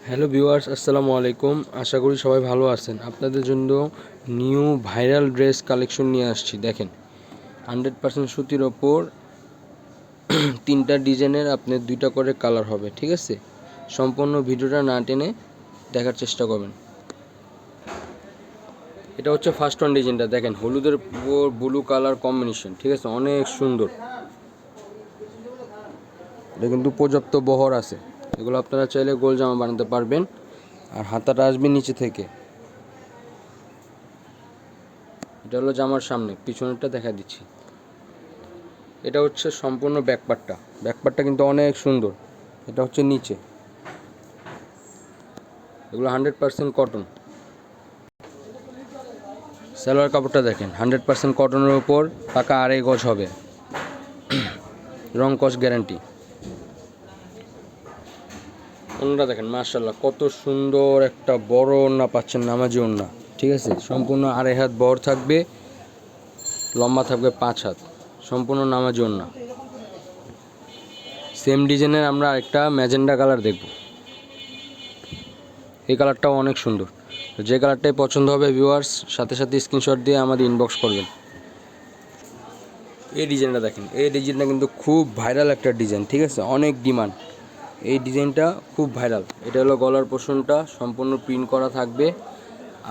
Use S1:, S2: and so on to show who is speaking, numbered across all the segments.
S1: Hello viewers, আসসালামু আলাইকুম। আশা করি সবাই ভালো আছেন। আপনাদের জন্য নিউ ভাইরাল ড্রেস কালেকশন নিয়ে আসছি। দেখেন, 100% সুতির ওপর 3টা ডিজাইনের আপনার 2টা করে কালার হবে, ঠিক আছে? সম্পূর্ণ ভিডিওটা না টেনে দেখার চেষ্টা করবেন। এটা হচ্ছে ফার্স্ট ওয়ান ডিজাইনটা। দেখেন, হলুদের উপর ব্লু কালার কম্বিনেশন, ঠিক আছে? অনেক সুন্দর। এটা কিন্তু পর্যাপ্ত বহর আছে। এগুলো আপনারা চাইলে গোল জামা বানাতে পারবেন। আর হাতাটা আসবে নিচে থেকে। এটা হলো জামার সামনে, পিছনেরটা দেখা দিচ্ছি। এটা হচ্ছে সম্পূর্ণ ব্যাকপার্টটা কিন্তু অনেক সুন্দর। এটা হচ্ছে নিচে। এগুলো 100% কটন। সালোয়ার কাপড়টা দেখেন, 100% কটনের উপর পাকা 2.5 গজ হবে, রং কস গ্যারান্টি। ওড়নাটা দেখেন, মাশাআল্লাহ কত সুন্দর একটা বড় ওড়না পাচ্ছেন, নামাজি ওড়না, ঠিক আছে? সম্পূর্ণ 2.5 হাত বহর থাকবে, লম্বা থাকবে 5 হাত, সম্পূর্ণ নামাজি ওড়না। সেম ডিজাইনের আমরা একটা ম্যাজেন্ডা কালার দেখব। এই কালারটাও অনেক সুন্দর। যে কালারটাই পছন্দ হবে ভিউয়ার্স, সাথে সাথে স্ক্রিনশট দিয়ে আমাদের ইনবক্স করবেন। এই ডিজাইনটা দেখেন, এই ডিজাইনটা কিন্তু খুব ভাইরাল একটা ডিজাইন, ঠিক আছে? অনেক ডিমান্ড। এই ডিজাইনটা খুব ভাইরাল। এটা হলো গলার পোর্শনটা, সম্পূর্ণ প্রিন্ট করা থাকবে।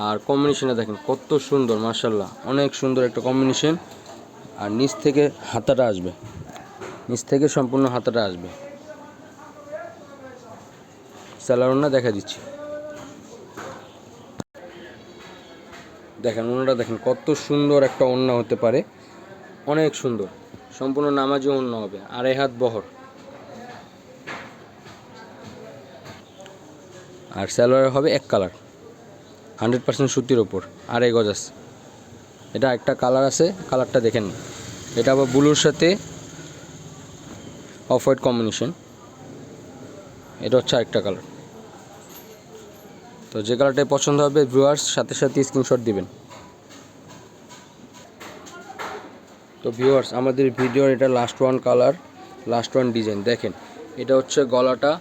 S1: আর কম্বিনেশনটা দেখেন কত সুন্দর, মাশাআল্লাহ অনেক সুন্দর একটা কম্বিনেশন। আর নিচ থেকে হাতাটা আসবে, নিচ থেকে সম্পূর্ণ হাতাটা আসবে। সালোয়ার ওড়না দেখা দিচ্ছি। দেখেন ওড়নাটা দেখেন কত সুন্দর একটা ওড়না হতে পারে, অনেক সুন্দর। সম্পূর্ণ নামাজি ওড়না হবে, 2.5 হাত বহর। আর সালোয়ার হবে এক কালার, 100% সুতির ওপর, 2.5 গজ আছে। এটা একটা কালার আছে, কালারটা দেখেন। এটা আবার ব্লুর সাথে অফ হোয়াইট কম্বিনেশন। এটা হচ্ছে আরেকটা কালার। তো যে কালারটাই পছন্দ হবে ভিউয়ার্স, সাথে সাথে স্ক্রিনশট দিবেন। তো ভিউয়ার্স, আমাদের ভিডিওর এটা last one colour, last one design. দেখেন, এটা হচ্ছে গলাটা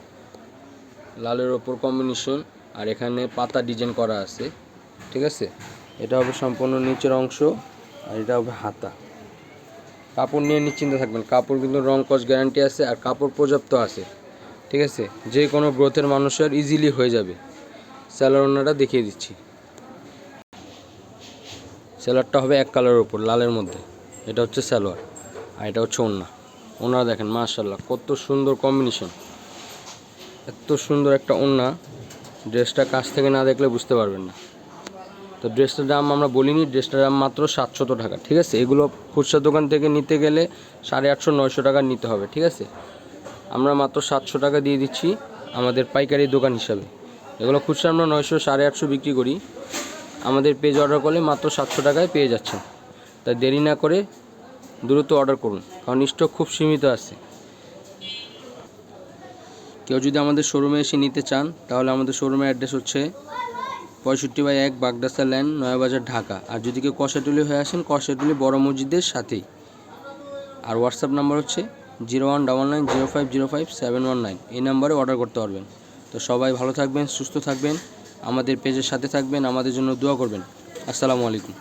S1: লালের ওপর কম্বিনেশন, আর এখানে পাতা ডিজাইন করা আছে, ঠিক আছে? এটা হবে সম্পূর্ণ নিচের অংশ, আর এটা হবে হাতা। কাপড় নিয়ে নিশ্চিন্ত থাকবেন, কাপড় কিন্তু রং কস গ্যারান্টি আছে, আর কাপড় পর্যাপ্ত আছে, ঠিক আছে? যে কোনো গ্রোথের মানুষের ইজিলি হয়ে যাবে। সালোয়ার ওড়নাটা দেখিয়ে দিচ্ছি। সালোয়ারটা হবে এক কালারের ওপর, লালের মধ্যে। এটা হচ্ছে সালোয়ার, আর এটা হচ্ছে ওড়না। ওড়না দেখেন, মাশাআল্লাহ কত সুন্দর কম্বিনেশন, এত সুন্দর একটা ওড়না। ড্রেসটা কাছ থেকে না দেখলে বুঝতে পারবেন না। তো ড্রেসটার দাম আমরা বলিনি, ড্রেসটার দাম মাত্র 700 টাকা, ঠিক আছে? এগুলো খুচরা দোকান থেকে নিতে গেলে 850-900 টাকা নিতে হবে, ঠিক আছে? আমরা মাত্র 700 টাকা দিয়ে দিচ্ছি আমাদের পাইকারি দোকান হিসাবে। এগুলো খুচরা আমরা 900-850 বিক্রি করি। আমাদের পেজ অর্ডার করলে মাত্র 700 টাকায় পেয়ে যাচ্ছেন। তাই দেরি না করে দ্রুত অর্ডার করুন, কারণ স্টক খুব সীমিত আছে। কেউ যদি আমাদের শোরুমে এসে নিতে চান, তাহলে আমাদের শোরুমের অ্যাড্রেস হচ্ছে 65/1 বাগদাসা ল্যান্ড, নয়াবাজার, ঢাকা। আর যদি কেউ কষাটুলি হয়ে আসেন, কষাটুলি বড় মসজিদের সাথেই। আর হোয়াটসঅ্যাপ নাম্বার হচ্ছে 019905050719। এই নাম্বারে অর্ডার করতে পারবেন। তো সবাই ভালো থাকবেন, সুস্থ থাকবেন, আমাদের পেজের সাথে থাকবেন, আমাদের জন্য দোয়া করবেন। আসসালামু আলাইকুম।